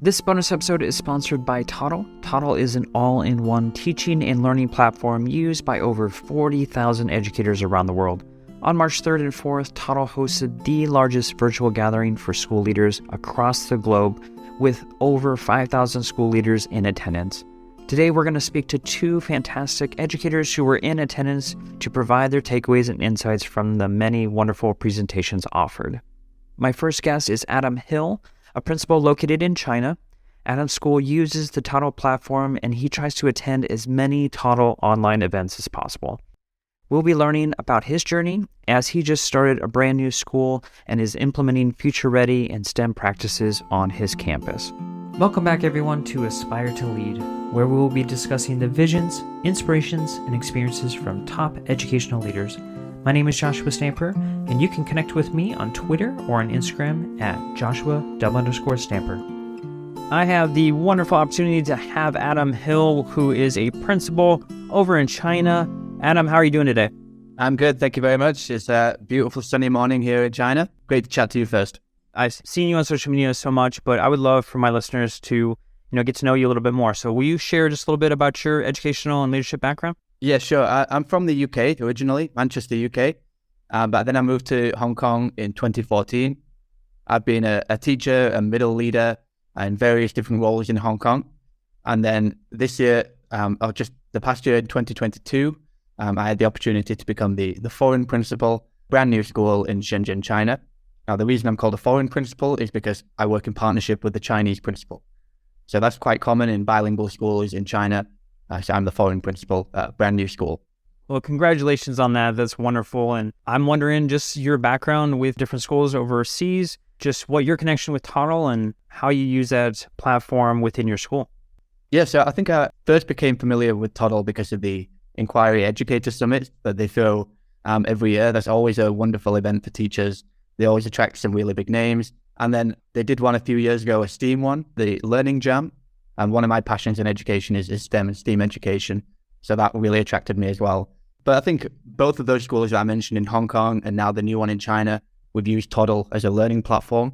This bonus episode is sponsored by Toddle. Toddle is an all-in-one teaching and learning platform used by over 40,000 educators around the world. On March 3rd and 4th, Toddle hosted the largest virtual gathering for school leaders across the globe with over 5,000 school leaders in attendance. Today, we're going to speak to two fantastic educators who were in attendance to provide their takeaways and insights from the many wonderful presentations offered. My first guest is Adam Hill, a principal located in China. Adam's school uses the Toddle platform, and he tries to attend as many Toddle online events as possible. We'll be learning about his journey as he just started a brand new school and is implementing future-ready and STEM practices on his campus. Welcome back, everyone, to Aspire to Lead, where we will be discussing the visions, inspirations, and experiences from top educational leaders. My name is Joshua Stamper, and you can connect with me on Twitter or on Instagram at Joshua_Stamper. I have the wonderful opportunity to have Adam Hill, who is a principal over in China. Adam, how are you doing today? I'm good, thank you very much. It's a beautiful sunny morning here in China. Great to chat to you first. I've seen you on social media so much, but I would love for my listeners to, get to know you a little bit more. So will you share just a little bit about your educational and leadership background? Yeah, sure. I'm from the UK originally, Manchester, UK. But then I moved to Hong Kong in 2014. I've been a teacher, a middle leader in various different roles in Hong Kong. And then this year, the past year in 2022, I had the opportunity to become the foreign principal, brand new school in Shenzhen, China. Now, the reason I'm called a foreign principal is because I work in partnership with the Chinese principal. So that's quite common in bilingual schools in China. So I'm the foreign principal, brand new school. Well, congratulations on that. That's wonderful. And I'm wondering just your background with different schools overseas, just what your connection with Toddle and how you use that platform within your school. Yeah, so I think I first became familiar with Toddle because of the Inquiry Educator Summit that they throw every year. That's always a wonderful event for teachers. They always attract some really big names. And then they did one a few years ago, a STEAM one, the Learning Jam. And one of my passions in education is STEM and STEAM education. So that really attracted me as well. But I think both of those schools that I mentioned in Hong Kong and now the new one in China, we've used Toddle as a learning platform.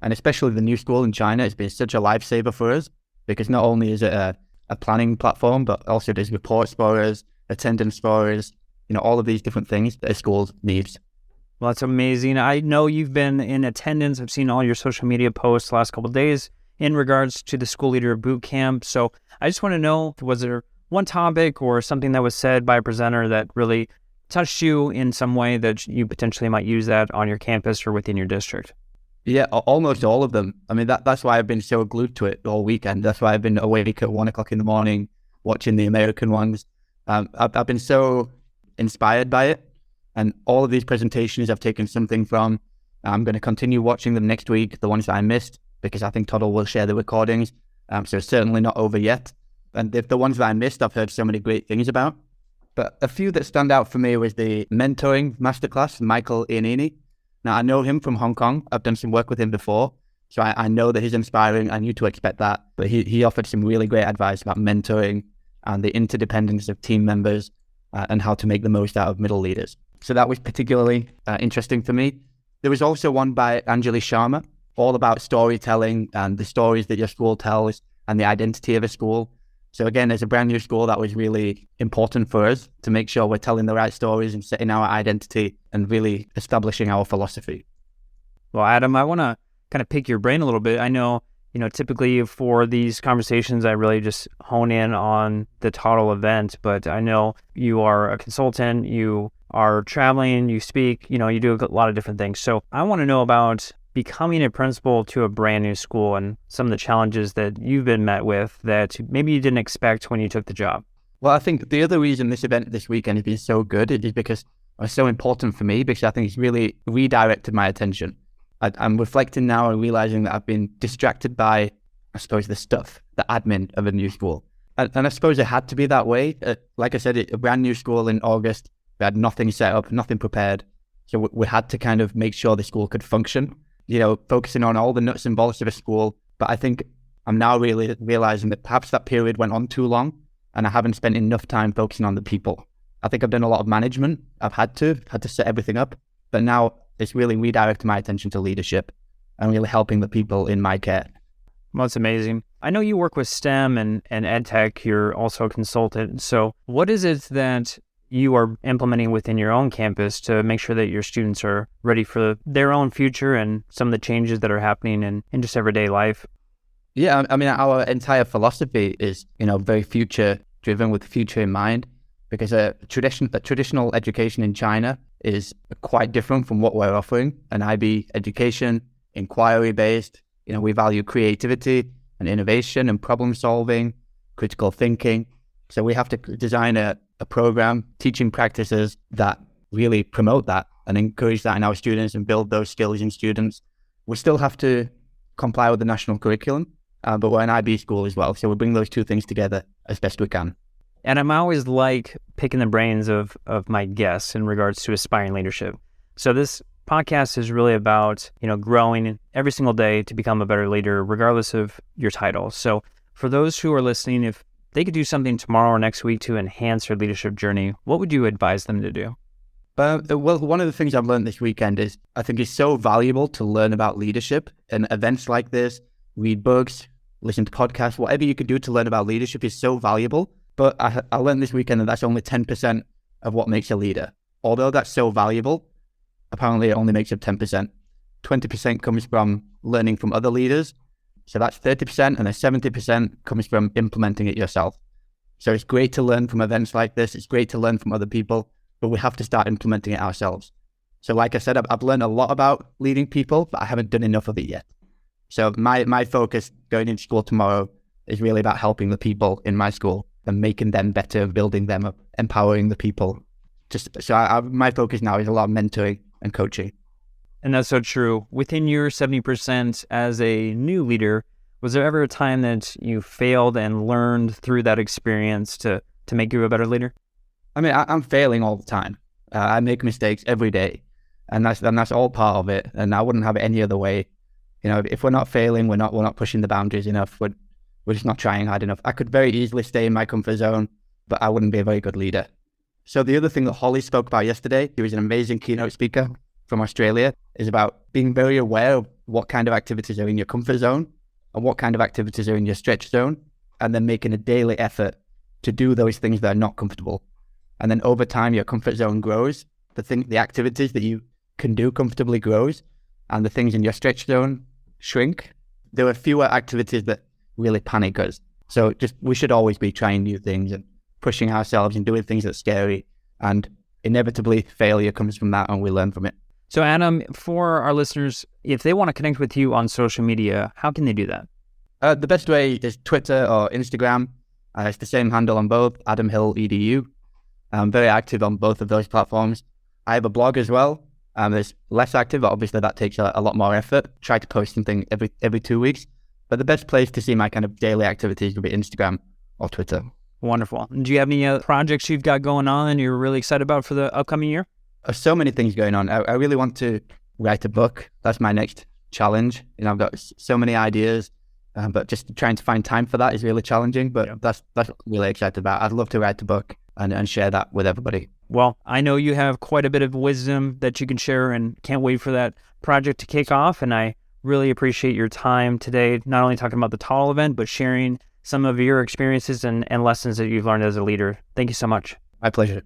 And especially the new school in China has been such a lifesaver for us because not only is it a planning platform, but also there's reports for us, attendance for us, all of these different things that a school needs. Well, that's amazing. I know you've been in attendance. I've seen all your social media posts the last couple of days in regards to the School Leader Bootcamp. So I just want to know, was there one topic or something that was said by a presenter that really touched you in some way that you potentially might use that on your campus or within your district? Yeah, almost all of them. I mean, that's why I've been so glued to it all weekend. That's why I've been awake at 1 o'clock in the morning watching the American ones. I've been so inspired by it. And all of these presentations I've taken something from. I'm going to continue watching them next week, the ones that I missed, because I think Toddle will share the recordings. So it's certainly not over yet. And the ones that I missed, I've heard so many great things about. But a few that stand out for me was the mentoring masterclass, Michael Iannini. Now, I know him from Hong Kong. I've done some work with him before. So I know that he's inspiring. I knew to expect that. But he offered some really great advice about mentoring and the interdependence of team members and how to make the most out of middle leaders. So that was particularly interesting for me. There was also one by Anjali Sharma, all about storytelling and the stories that your school tells and the identity of a school. So again, as a brand new school, that was really important for us to make sure we're telling the right stories and setting our identity and really establishing our philosophy. Well, Adam, I want to kind of pick your brain a little bit. I know, typically for these conversations, I really just hone in on the Toddle event, but I know you are a consultant, you are traveling, you speak, you do a lot of different things. So I want to know about becoming a principal to a brand new school and some of the challenges that you've been met with that maybe you didn't expect when you took the job. Well, I think the other reason this event this weekend has been so good is because it's so important for me, because I think it's really redirected my attention. I'm reflecting now and realizing that I've been distracted by, I suppose, the stuff, the admin of a new school. And I suppose it had to be that way. Like I said, a brand new school in August. We had nothing set up, nothing prepared. So we had to kind of make sure the school could function, focusing on all the nuts and bolts of a school. But I think I'm now really realizing that perhaps that period went on too long and I haven't spent enough time focusing on the people. I think I've done a lot of management. I've had to set everything up. But now it's really redirected my attention to leadership and really helping the people in my care. Well, that's amazing. I know you work with STEM and EdTech. You're also a consultant. So what is it that you are implementing within your own campus to make sure that your students are ready for their own future and some of the changes that are happening in just everyday life? Yeah, I mean, our entire philosophy is, very future driven with the future in mind, because a traditional education in China is quite different from what we're offering. An IB education, inquiry-based, we value creativity and innovation and problem solving, critical thinking. So we have to design a program, teaching practices that really promote that and encourage that in our students and build those skills in students. We still have to comply with the national curriculum, but we're an IB school as well. So we bring those two things together as best we can. And I'm always like picking the brains of my guests in regards to aspiring leadership. So this podcast is really about, growing every single day to become a better leader, regardless of your title. So for those who are listening, if they could do something tomorrow or next week to enhance their leadership journey, what would you advise them to do? Well, one of the things I've learned this weekend is I think it's so valuable to learn about leadership, and events like this, read books, listen to podcasts, whatever you can do to learn about leadership is so valuable. But I learned this weekend that that's only 10% of what makes a leader. Although that's so valuable, apparently it only makes up 10%. 20% comes from learning from other leaders. So that's 30%, and then 70% comes from implementing it yourself. So it's great to learn from events like this. It's great to learn from other people, but we have to start implementing it ourselves. So like I said, I've learned a lot about leading people, but I haven't done enough of it yet. So my focus going into school tomorrow is really about helping the people in my school and making them better, building them up, empowering the people. My focus now is a lot of mentoring and coaching. And that's so true. Within your 70% as a new leader, was there ever a time that you failed and learned through that experience to make you a better leader? I mean, I'm failing all the time. I make mistakes every day, and that's all part of it. And I wouldn't have it any other way. If we're not failing, we're not pushing the boundaries enough. We're just not trying hard enough. I could very easily stay in my comfort zone, but I wouldn't be a very good leader. So the other thing that Holly spoke about yesterday, he was an amazing keynote speaker from Australia, is about being very aware of what kind of activities are in your comfort zone and what kind of activities are in your stretch zone, and then making a daily effort to do those things that are not comfortable. And then over time, your comfort zone grows. The activities that you can do comfortably grows, and the things in your stretch zone shrink. There are fewer activities that really panic us. So we should always be trying new things and pushing ourselves and doing things that's scary. And inevitably, failure comes from that, and we learn from it. So Adam, for our listeners, if they want to connect with you on social media, how can they do that? The best way is Twitter or Instagram. It's the same handle on both, Adam Hill EDU. I'm very active on both of those platforms. I have a blog as well. It's less active, but obviously that takes a lot more effort. Try to post something every 2 weeks. But the best place to see my kind of daily activities would be Instagram or Twitter. Wonderful. Do you have any projects you've got going on and you're really excited about for the upcoming year? So many things going on. I really want to write a book. That's my next challenge. I've got so many ideas, but just trying to find time for that is really challenging. But that's really excited about. I'd love to write a book and share that with everybody. Well, I know you have quite a bit of wisdom that you can share, and can't wait for that project to kick off. And I really appreciate your time today, not only talking about the Toddle event, but sharing some of your experiences and lessons that you've learned as a leader. Thank you so much. My pleasure.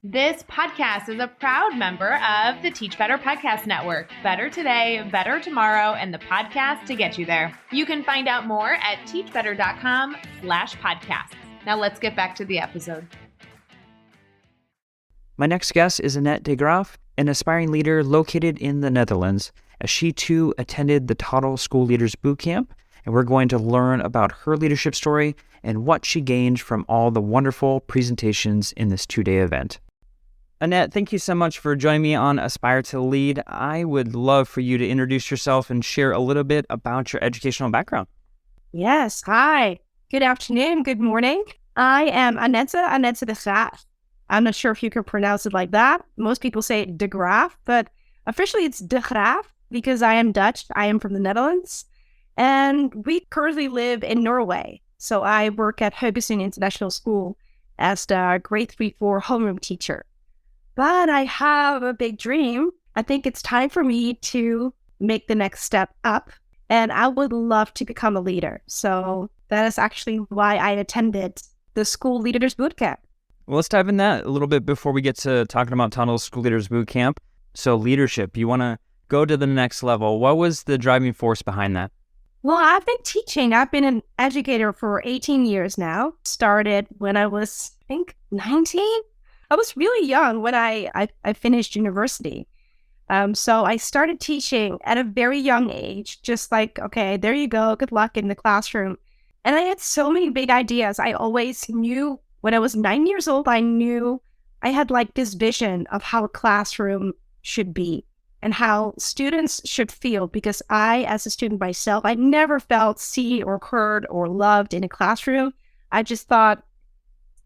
This podcast is a proud member of the Teach Better Podcast Network. Better today, better tomorrow, and the podcast to get you there. You can find out more at teachbetter.com/podcasts. Now let's get back to the episode. My next guest is Annette de Graaf, an aspiring leader located in the Netherlands, as she too attended the Toddle School Leaders Bootcamp, and we're going to learn about her leadership story and what she gained from all the wonderful presentations in this 2-day event. Annette, thank you so much for joining me on Aspire to Lead. I would love for you to introduce yourself and share a little bit about your educational background. Yes. Hi. Good afternoon. Good morning. I am Annette de Graaf. I'm not sure if you can pronounce it like that. Most people say de Graaf, but officially it's de Graaf because I am Dutch. I am from the Netherlands, and we currently live in Norway. So I work at Haugesund International School as the grade 3-4 homeroom teacher. But I have a big dream. I think it's time for me to make the next step up and I would love to become a leader. So that is actually why I attended the School Leaders Bootcamp. Well, let's dive in that a little bit before we get to talking about Toddle School Leaders Bootcamp. So leadership, you want to go to the next level. What was the driving force behind that? Well, I've been teaching. I've been an educator for 18 years now. Started when I was, I think, 19. I was really young when I finished university. So I started teaching at a very young age, just like, okay, there you go. Good luck in the classroom. And I had so many big ideas. I always knew when I was 9 years old, I knew I had like this vision of how a classroom should be and how students should feel, because I, as a student myself, I never felt seen or heard or loved in a classroom. I just thought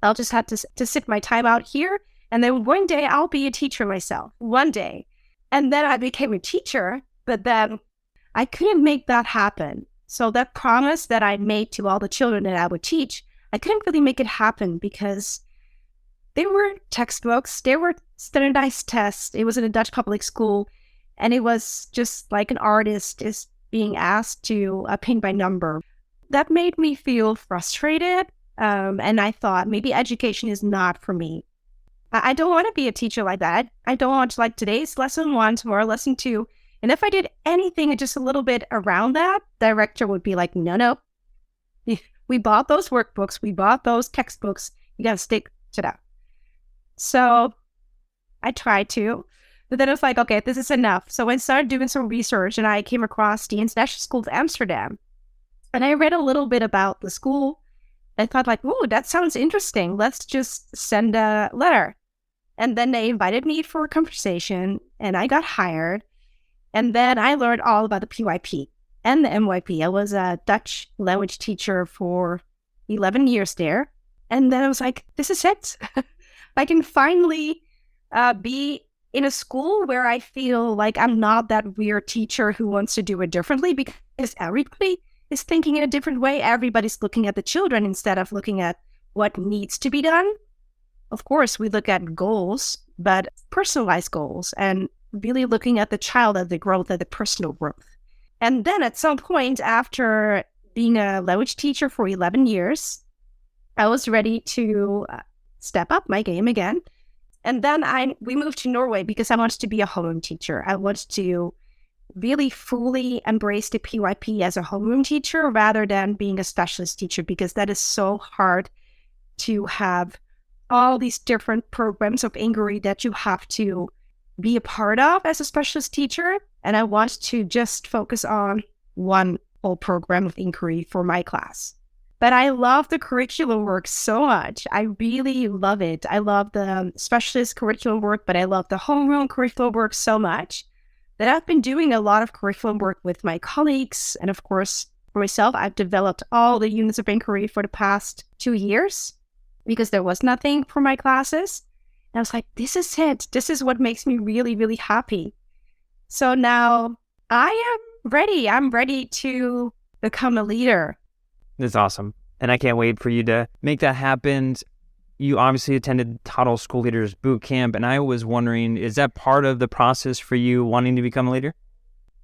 I'll just have to sit my time out here, and then one day I'll be a teacher myself, one day. And then I became a teacher, but then I couldn't make that happen. So that promise that I made to all the children that I would teach, I couldn't really make it happen because there were textbooks, there were standardized tests. It was in a Dutch public school, and it was just like an artist is being asked to paint by number. That made me feel frustrated, and I thought maybe education is not for me. I don't want to be a teacher like that. I don't want to, like, today's lesson 1, tomorrow lesson 2. And if I did anything just a little bit around that, director would be like, no. We bought those workbooks. We bought those textbooks. You got to stick to that. So I tried to, but then it was like, okay, this is enough. So I started doing some research, and I came across the International School of Amsterdam. And I read a little bit about the school. I thought like, oh, that sounds interesting. Let's just send a letter. And then they invited me for a conversation, and I got hired. And then I learned all about the PYP and the MYP. I was a Dutch language teacher for 11 years there. And then I was like, this is it. I can finally be in a school where I feel like I'm not that weird teacher who wants to do it differently, because everybody is thinking in a different way. Everybody's looking at the children instead of looking at what needs to be done. Of course, we look at goals, but personalized goals, and really looking at the child, at the growth, at the personal growth. And then at some point, after being a language teacher for 11 years, I was ready to step up my game again. And then we moved to Norway because I wanted to be a homeroom teacher. I wanted to really fully embrace the PYP as a homeroom teacher rather than being a specialist teacher, because that is so hard to have all these different programs of inquiry that you have to be a part of as a specialist teacher. And I wanted to just focus on one whole program of inquiry for my class. But I love the curriculum work so much. I really love it. I love the specialist curriculum work, but I love the homeroom curriculum work so much that I've been doing a lot of curriculum work with my colleagues. And of course, for myself, I've developed all the units of inquiry for the past 2 years because there was nothing for my classes. And I was like, this is it. This is what makes me really, really happy. So now I am ready. I'm ready to become a leader. That's awesome. And I can't wait for you to make that happen. You obviously attended Toddle School Leaders Bootcamp, and I was wondering, is that part of the process for you wanting to become a leader?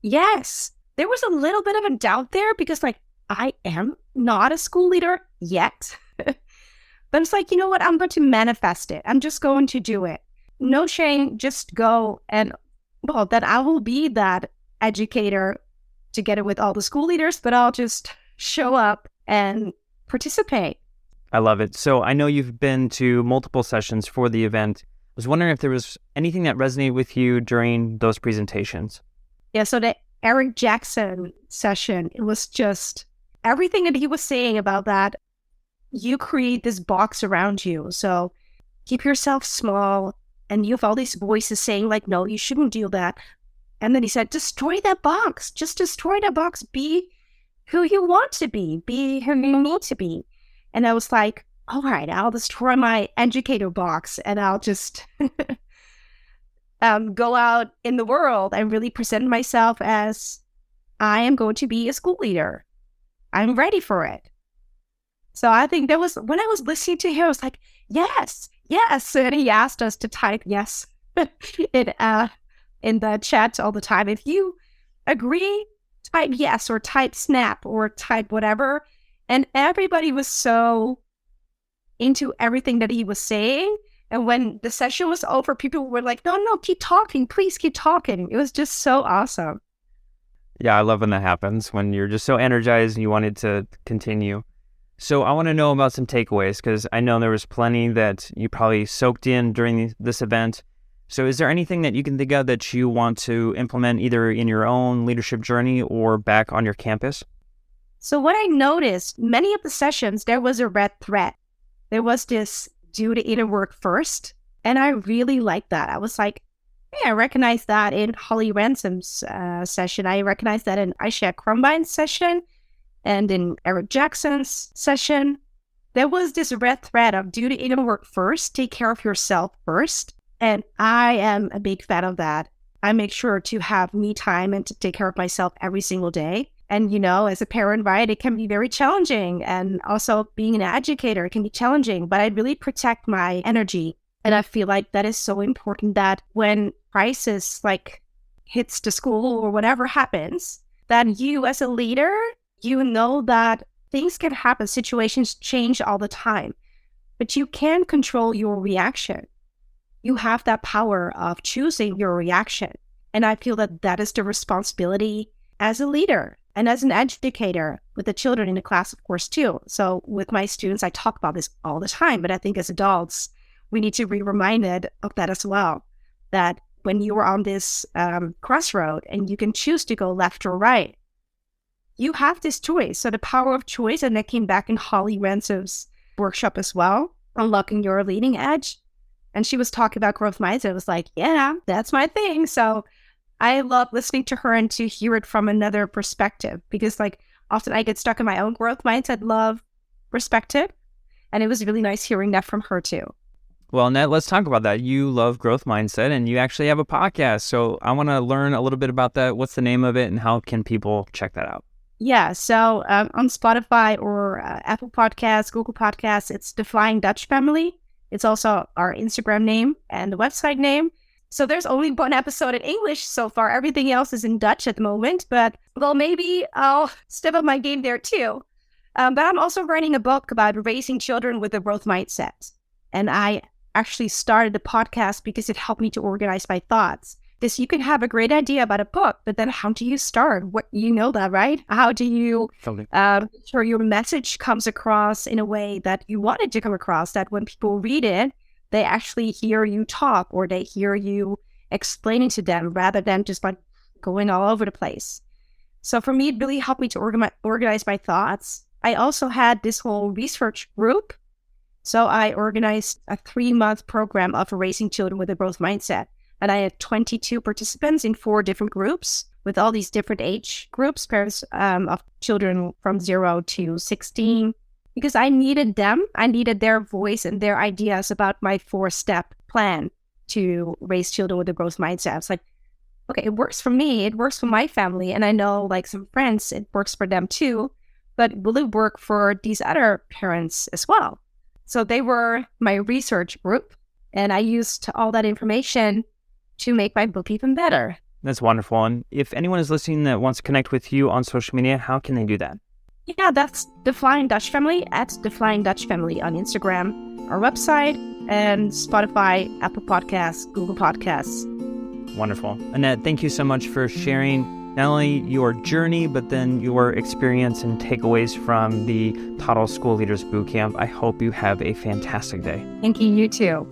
Yes. There was a little bit of a doubt there because, like, I am not a school leader yet. But it's like, you know what? I'm going to manifest it. I'm just going to do it. No shame, just go. And, well, that I will be that educator together with all the school leaders, but I'll just show up and participate. I love it. So I know you've been to multiple sessions for the event. I was wondering if there was anything that resonated with you during those presentations. Yeah, so the Eric Jackson session, it was just everything that he was saying about that. You create this box around you. So keep yourself small, and you have all these voices saying like, no, you shouldn't do that. And then he said, destroy that box. Just destroy that box. Be who you want to be who you need to be. And I was like, all right, I'll destroy my educator box and I'll just go out in the world and really present myself as I am going to be a school leader. I'm ready for it. So I think that was, when I was listening to him, I was like, yes. And he asked us to type yes in the chat all the time. If you agree type yes or type snap or type whatever. And everybody was so into everything that he was saying. And when the session was over, people were like, no, keep talking. Please keep talking. It was just so awesome. Yeah, I love when that happens, when you're just so energized and you wanted to continue. So I want to know about some takeaways, because I know there was plenty that you probably soaked in during this event. So is there anything that you can think of that you want to implement either in your own leadership journey or back on your campus? So what I noticed, many of the sessions, there was a red thread. There was this do the inner work first. And I really liked that. I was like, hey, I recognize that in Holly Ransom's session. I recognize that in Aisha Crumbine's session and in Eric Jackson's session. There was this red thread of do the inner work first, take care of yourself first. And I am a big fan of that. I make sure to have me time and to take care of myself every single day. And, as a parent, right, it can be very challenging. And also being an educator, it can be challenging, but I really protect my energy. And I feel like that is so important, that when crisis hits the school or whatever happens, that you as a leader, that things can happen, situations change all the time, but you can control your reaction. You have that power of choosing your reaction. And I feel that that is the responsibility as a leader and as an educator with the children in the class, of course, too. So with my students, I talk about this all the time, but I think as adults, we need to be reminded of that as well, that when you are on this crossroad and you can choose to go left or right, you have this choice. So the power of choice, and that came back in Holly Ransom's workshop as well, Unlocking Your Leading Edge. And she was talking about growth mindset. I was like, yeah, that's my thing. So I love listening to her and to hear it from another perspective, because often I get stuck in my own growth mindset, love perspective. And it was really nice hearing that from her too. Well, Annette, let's talk about that. You love growth mindset and you actually have a podcast. So I want to learn a little bit about that. What's the name of it and how can people check that out? Yeah, so on Spotify or Apple Podcasts, Google Podcasts, it's The Flying Dutch Family. It's also our Instagram name and the website name. So there's only one episode in English so far. Everything else is in Dutch at the moment. But, well, maybe I'll step up my game there too. But I'm also writing a book about raising children with a growth mindset. And I actually started the podcast because it helped me to organize my thoughts. Because you can have a great idea about a book, but then how do you start? That, right? How do you make sure your message comes across in a way that you want it to come across, that when people read it, they actually hear you talk or they hear you explaining to them rather than just going all over the place. So for me, it really helped me to organize my thoughts. I also had this whole research group. So I organized a 3-month program of raising children with a growth mindset. And I had 22 participants in 4 different groups with all these different age groups, parents of children from 0 to 16, because I needed them. I needed their voice and their ideas about my 4-step plan to raise children with a growth mindset. I was like, okay, it works for me. It works for my family. And I know some friends, it works for them too. But will it work for these other parents as well? So they were my research group. And I used all that information to make my book even better. That's wonderful. And if anyone is listening that wants to connect with you on social media, how can they do that? Yeah, that's The Flying Dutch Family, at The Flying Dutch Family on Instagram, our website, and Spotify, Apple Podcasts, Google Podcasts. Wonderful. Annette, thank you so much for sharing not only your journey, but then your experience and takeaways from the Toddle School Leaders Bootcamp. I hope you have a fantastic day. Thank you, you too.